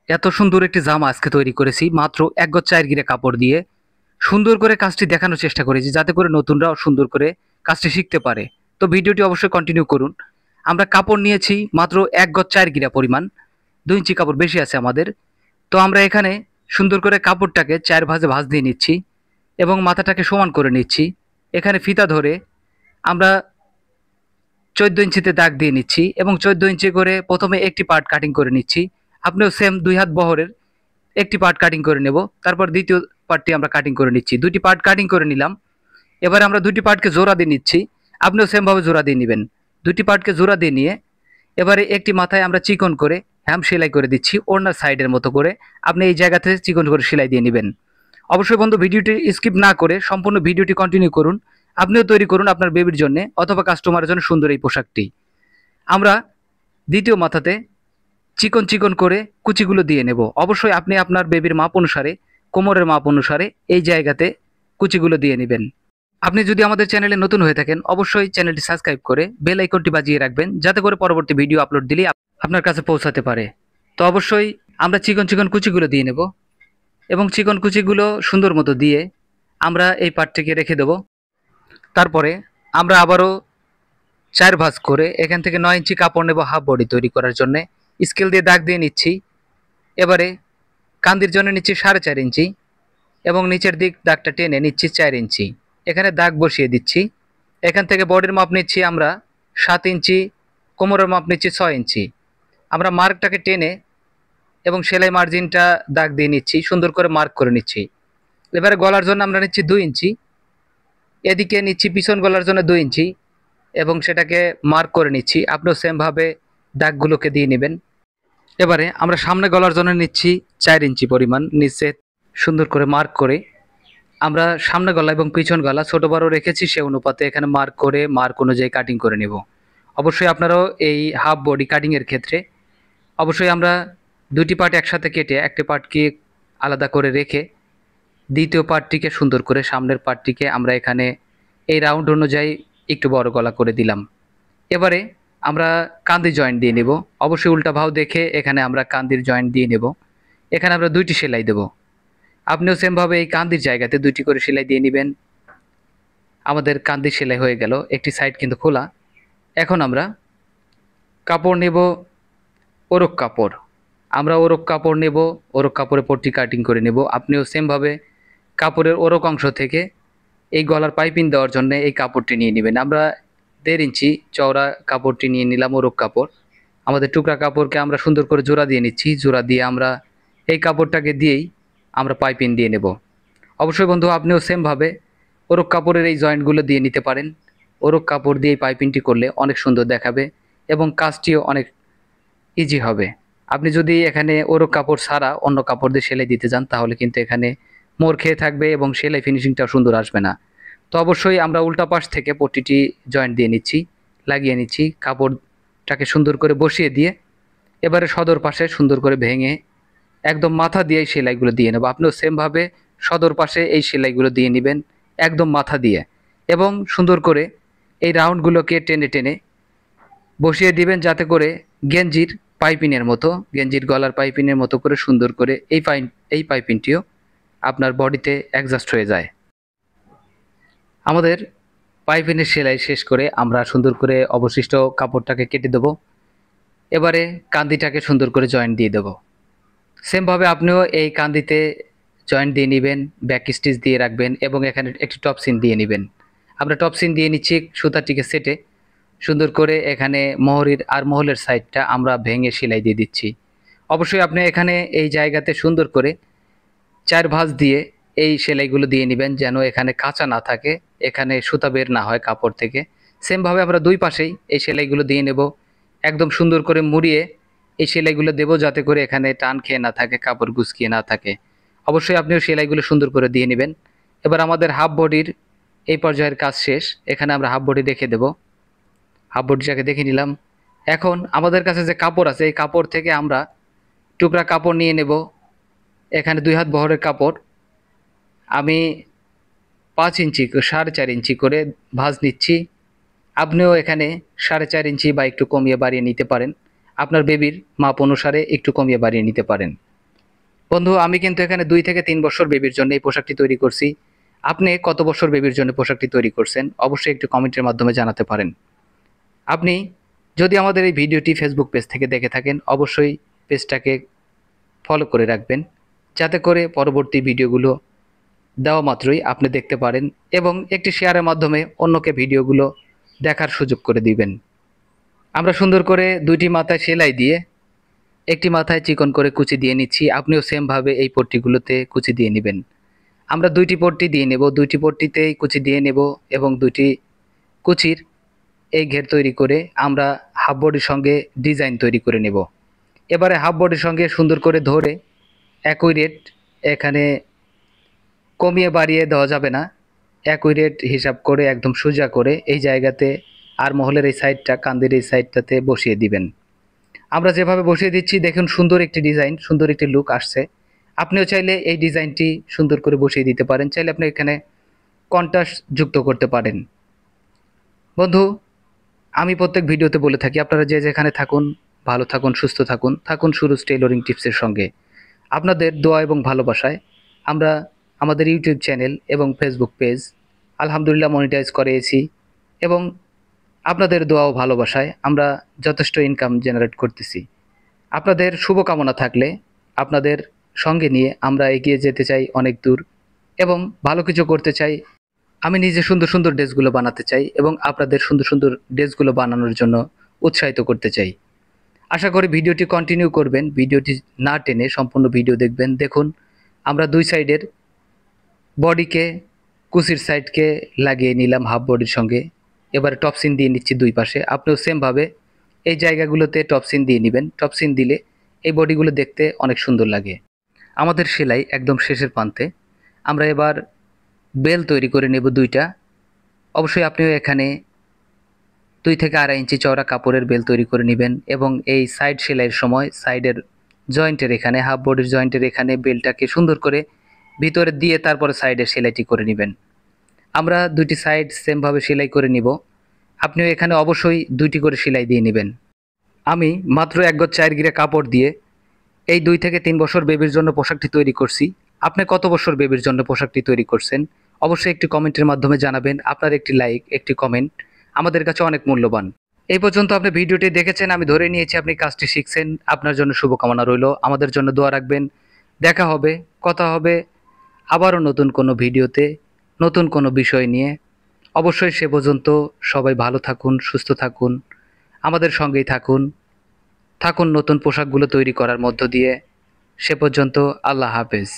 এত সুন্দর একটি জামা আজকে তৈরি করেছি মাত্র এক গজ 4 গিরা কাপড় দিয়ে। সুন্দর করে কাজটি দেখানোর চেষ্টা করেছি যাতে করে নতুনরাও সুন্দর করে কাজটি শিখতে পারে। তো ভিডিওটি অবশ্যই কন্টিনিউ করুন। আমরা কাপড় নিয়েছি মাত্র এক গজ 4 গিরা পরিমাণ, 2 ইঞ্চি কাপড় বেশি আছে আমাদের। তো আমরা এখানে সুন্দর করে কাপড়টাকে 4 ভাঁজে ভাঁজ দিয়ে নিচ্ছি এবং মাথাটাকে সমান করে নিচ্ছি। এখানে ফিতা ধরে আমরা 14 ইঞ্চিতে দাগ দিয়ে নিচ্ছি এবং 14 ইঞ্চি করে প্রথমে একটি পার্ট কাটিং করে নিচ্ছি। আপনিও সেম 2 হাত বহরের একটি পার্ট কাটিং করে নেব, তারপর দ্বিতীয় পার্টটি আমরা কাটিং করে নিচ্ছি। দুটি পার্ট কাটিং করে নিলাম। এবারে আমরা দুটি পার্টকে জোড়া দিয়ে নিচ্ছি। আপনিও সেমভাবে জোড়া দিয়ে নেবেন। দুটি পার্টকে জোড়া দিয়ে নিয়ে এবারে একটি মাথায় আমরা চিকন করে হ্যাম সেলাই করে দিচ্ছি ওড়নার সাইডের মতো করে। আপনি এই জায়গাতে চিকন করে সেলাই দিয়ে নেবেন। অবশ্যই বন্ধু ভিডিওটি স্কিপ না করে সম্পূর্ণ ভিডিওটি কন্টিনিউ করুন। আপনিও তৈরি করুন আপনার বেবির জন্য অথবা কাস্টমারের জন্য সুন্দর এই পোশাকটি। আমরা দ্বিতীয় মাথাতে চিকন চিকন করে কুচিগুলো দিয়ে নেব। অবশ্যই আপনি আপনার বেবির মাপ অনুসারে, কোমরের মাপ অনুসারে এই জায়গাতে কুচিগুলো দিয়ে নেবেন। আপনি যদি আমাদের চ্যানেলে নতুন হয়ে থাকেন অবশ্যই চ্যানেলটি সাবস্ক্রাইব করে বেল আইকনটি বাজিয়ে রাখবেন যাতে করে পরবর্তী ভিডিও আপলোড দিলে আপনার কাছে পৌঁছাতে পারে। তো অবশ্যই আমরা চিকন চিকন কুচিগুলো দিয়ে নেব এবং চিকন কুচিগুলো সুন্দর মতো দিয়ে আমরা এই পার্টটিকে রেখে দেব। তারপরে আমরা আবারও 4 ভাঁজ করে এখান থেকে 9 ইঞ্চি কাপড় নেব হাফ বডি তৈরি করার জন্য। স্কেল দিয়ে দাগ দিয়ে নিচ্ছি। এবারে কান্দির জন্য নিচ্ছি 4.5 ইঞ্চি এবং নিচের দিক দাগটা টেনে নিচ্ছি 4 ইঞ্চি। এখানে দাগ বসিয়ে দিচ্ছি। এখান থেকে বডির মাপ নিচ্ছি আমরা 7 ইঞ্চি, কোমরের মাপ নিচ্ছি 6 ইঞ্চি। আমরা মার্কটাকে টেনে এবং সেলাই মার্জিনটা দাগ দিয়ে নিচ্ছি, সুন্দর করে মার্ক করে নিচ্ছি। এবারে গলার জন্য আমরা নিচ্ছি 2 ইঞ্চি, এদিকে নিচ্ছি পিছন গলার জন্য 2 ইঞ্চি এবং সেটাকে মার্ক করে নিচ্ছি। আপনিও সেমভাবে দাগগুলোকে দিয়ে নেবেন। এবারে আমরা সামনে গলার জন্য নিচ্ছি 4 ইঞ্চি পরিমাণ, নিচে সুন্দর করে মার্ক করে আমরা সামনে গলা এবং পিছন গলা ছোট বড় রেখেছি সে অনুপাতে এখানে মার্ক করে মার্ক অনুযায়ী কাটিং করে নেব। অবশ্যই আপনারাও এই হাফ বডি কাটিংয়ের ক্ষেত্রে অবশ্যই আমরা দুটি পার্ট একসাথে কেটে একটি পার্টকে আলাদা করে রেখে দ্বিতীয় পার্টটিকে সুন্দর করে সামনের পার্টটিকে আমরা এখানে এই রাউন্ড অনুযায়ী একটু বড় গলা করে দিলাম। এবারে আমরা কান্দি জয়েন্ট দিয়ে নেব। অবশ্যই উল্টা ভাও দেখে এখানে আমরা কান্দির জয়েন্ট দিয়ে নেব। এখানে আমরা 2টি সেলাই দেব। আপনিও সেমভাবে এই কান্দির জায়গাতে 2টি করে সেলাই দিয়ে নেবেন। আমাদের কান্দি সেলাই হয়ে গেল, একটি সাইড কিন্তু খোলা। এখন আমরা কাপড় নেব ওরক কাপড়। আমরা ওরক কাপড় নেব, ওরক কাপড়ে পট্টি কাটিং করে নেব। আপনিও সেমভাবে কাপড়ের ওরক অংশ থেকে এই গলার পাইপিং দেওয়ার জন্য এই কাপড়টি নিয়ে নেবেন। আমরা 1.5 ইঞ্চি চওড়া কাপড়টি নিয়ে নিলাম ওরক কাপড়। আমাদের টুকরা কাপড়কে আমরা সুন্দর করে জোড়া দিয়ে নিচ্ছি। জোড়া দিয়ে আমরা এই কাপড়টাকে দিয়েই আমরা পাইপিং দিয়ে নেব। অবশ্যই বন্ধু আপনিও সেমভাবে ওরক কাপড়ের এই জয়েন্টগুলো দিয়ে নিতে পারেন। ওরক কাপড় দিয়ে এই পাইপিংটি করলে অনেক সুন্দর দেখাবে এবং কাজটিও অনেক ইজি হবে। আপনি যদি এখানে ওরক কাপড় ছাড়া অন্য কাপড় দিয়ে সেলাই দিতে যান তাহলে কিন্তু এখানে মোড় খেয়ে থাকবে এবং সেলাই ফিনিশিংটাও সুন্দর আসবে না। তো অবশ্যই আমরা উল্টা পাশ থেকে পট্টিটি জয়েন্ট দিয়ে নিচ্ছি, লাগিয়ে নিচ্ছি। কাপড়টাকে সুন্দর করে বসিয়ে দিয়ে এবারে সদর পাশে সুন্দর করে ভেঙে একদম মাথা দিয়ে এই সেলাইগুলো দিয়ে নেব। আপনিও সেমভাবে সদর পাশে এই সেলাইগুলো দিয়ে নেবেন একদম মাথা দিয়ে এবং সুন্দর করে এই রাউন্ডগুলোকে টেনে টেনে বসিয়ে দিবেন যাতে করে গেঞ্জির পাইপিনের মতো, গেঞ্জির গলার পাইপিনের মতো করে সুন্দর করে এই পাইপিনটিও আপনার বডিতে অ্যাডজাস্ট হয়ে যায়। আমাদের পাইপিনের সেলাই শেষ করে আমরা সুন্দর করে অবশিষ্ট কাপড়টাকে কেটে দেব। এবারে কান্দিটাকে সুন্দর করে জয়েন্ট দিয়ে দেব। সেমভাবে আপনিও এই কান্দিতে জয়েন্ট দিয়ে নেবেন, ব্যাক স্টিচ দিয়ে রাখবেন এবং এখানে একটি টপ সিন দিয়ে নেবেন। আমরা টপ সিন দিয়ে নিচ্ছি সুতাটিকে সেটে সুন্দর করে এখানে মোহরির আর মহলের সাইডটা আমরা ভেঙে সেলাই দিয়ে দিচ্ছি। অবশ্যই আপনি এখানে এই জায়গাতে সুন্দর করে 4 ভাঁজ দিয়ে এই সেলাইগুলো দিয়ে নেবেন যেন এখানে কাঁচা না থাকে, এখানে সুতা বের না হয় কাপড় থেকে। সেমভাবে আমরা দুই পাশেই এই সেলাইগুলো দিয়ে নেব। একদম সুন্দর করে মুড়িয়ে এই সেলাইগুলো দেব যাতে করে এখানে টান খেয়ে না থাকে, কাপড় গুছকিয়ে না থাকে। অবশ্যই আপনিও সেলাইগুলো সুন্দর করে দিয়ে নেবেন। এবার আমাদের হাফ বডির এই পর্যায়ের কাজ শেষ। এখানে আমরা হাফ বডি রেখে দেব। হাফ বডিটাকে দেখে নিলাম। এখন আমাদের কাছে যে কাপড় আছে এই কাপড় থেকে আমরা টুকরা কাপড় নিয়ে নেব। এখানে 2 হাত বহরের কাপড় আমি 5 ইঞ্চি 4.5 ইঞ্চি করে ভাঁজ নিচ্ছি। আপনিও এখানে 4.5 ইঞ্চি বা একটু কমিয়ে বাড়িয়ে নিতে পারেন। আপনার বেবির মাপ অনুসারে একটু কমিয়ে বাড়িয়ে নিতে পারেন। বন্ধু, আমি কিন্তু এখানে 2 থেকে 3 বছর বেবির জন্য এই পোশাকটি তৈরি করছি। আপনি কত বছর বেবির জন্য পোশাকটি তৈরি করছেন অবশ্যই একটু কমেন্টের মাধ্যমে জানাতে পারেন। আপনি যদি আমাদের এই ভিডিওটি ফেসবুক পেজ থেকে দেখে থাকেন অবশ্যই পেজটাকে ফলো করে রাখবেন, যাতে করে পরবর্তী ভিডিওগুলো দেওয়া মাত্রই আপনি দেখতে পারেন এবং একটি শেয়ারের মাধ্যমে অন্যকে ভিডিওগুলো দেখার সুযোগ করে দিবেন। আমরা সুন্দর করে দুইটি মাথায় সেলাই দিয়ে একটি মাথায় চিকন করে কুচি দিয়ে নিচ্ছি। আপনিও সেমভাবে এই পট্টিগুলোতে কুচি দিয়ে নেবেন। আমরা দুইটি পট্টি দিয়ে নেব, দুইটি পট্টিতেই কুচি দিয়ে নেব এবং দুইটি কুচির এই ঘের তৈরি করে আমরা হাফ বডির সঙ্গে ডিজাইন তৈরি করে নেব। এবারে হাফ বডির সঙ্গে সুন্দর করে ধরে একই রেট, এখানে কমিয়ে বাড়িয়ে দেওয়া যাবে না, একই রেট হিসাব করে একদম সোজা করে এই জায়গাতে আর মহলের এই সাইডটা, কান্দের এই সাইডটাতে বসিয়ে দিবেন। আমরা যেভাবে বসিয়ে দিচ্ছি দেখুন সুন্দর একটি ডিজাইন, সুন্দর একটি লুক আসছে। আপনিও চাইলে এই ডিজাইনটি সুন্দর করে বসিয়ে দিতে পারেন, চাইলে আপনি এখানে কন্ট্রাস্ট যুক্ত করতে পারেন। বন্ধু, আমি প্রত্যেক ভিডিওতে বলে থাকি আপনারা যে যেখানে থাকুন ভালো থাকুন, সুস্থ থাকুন, থাকুন সুরজ টেইলরিং টিপসের সঙ্গে। আপনাদের দোয়া এবং ভালোবাসায় আমরা আমাদের ইউটিউব চ্যানেল এবং ফেসবুক পেজ আলহামদুলিল্লাহ মনিটাইজ করেছি এবং আপনাদের দোয়া ও ভালোবাসায় আমরা যথেষ্ট ইনকাম জেনারেট করতেছি। আপনাদের শুভকামনা থাকলে আপনাদের সঙ্গে নিয়ে আমরা এগিয়ে যেতে চাই অনেক দূর এবং ভালো কিছু করতে চাই। আমি নিজে সুন্দর সুন্দর ড্রেসগুলো বানাতে চাই এবং আপনাদের সুন্দর সুন্দর ড্রেসগুলো বানানোর জন্য উৎসাহিত করতে চাই। আশা করি ভিডিওটি কন্টিনিউ করবেন, ভিডিওটি না টেনে সম্পূর্ণ ভিডিও দেখবেন। দেখুন আমরা দুই সাইডের বডিকে, কুচির সাইডকে লাগিয়ে নিলাম হাফ বডির সঙ্গে। এবারে টপসিন দিয়ে নিচ্ছি দুই পাশে। আপনিও সেমভাবে এই জায়গাগুলোতে টপসিন দিয়ে নেবেন। টপসিন দিলে এই বডিগুলো দেখতে অনেক সুন্দর লাগে। আমাদের সেলাই একদম শেষের প্রান্তে। আমরা এবার বেল তৈরি করে নেব দুইটা। অবশ্যই আপনিও এখানে 2 থেকে 2.5 ইঞ্চি চওড়া কাপড়ের বেল তৈরি করে নেবেন এবং এই সাইড সেলাইয়ের সময় সাইডের জয়েন্টের এখানে, হাফ বডির জয়েন্টের এখানে বেলটাকে সুন্দর করে ভিতরে দিয়ে তারপরে সাইডে সেলাইটি করে নেবেন। আমরা দুইটি সাইড সেমভাবে সেলাই করে নিব। আপনিও এখানে অবশ্যই দুইটি করে সেলাই দিয়ে নেবেন। আমি মাত্র 1 গজ 4 গিরা কাপড় দিয়ে এই 2 থেকে 3 বছর বেবির জন্য পোশাকটি তৈরি করছি। আপনি কত বছর বেবির জন্য পোশাকটি তৈরি করছেন অবশ্যই একটি কমেন্টের মাধ্যমে জানাবেন। আপনার একটি লাইক, একটি কমেন্ট আমাদের কাছে অনেক মূল্যবান। এই পর্যন্ত আপনি ভিডিওটি দেখেছেন, আমি ধরে নিয়েছি আপনি কাজটি শিখছেন। আপনার জন্য শুভকামনা রইল, আমাদের জন্য দোয়া রাখবেন। দেখা হবে, কথা হবে আবারও নতুন কোনো ভিডিওতে, নতুন কোনো বিষয় নিয়ে। অবশ্যই সে পর্যন্ত সবাই ভালো থাকুন, সুস্থ থাকুন, আমাদের সঙ্গেই থাকুন, থাকুন নতুন পোশাকগুলো তৈরি করার মধ্য দিয়ে। সে পর্যন্ত আল্লাহ হাফেজ।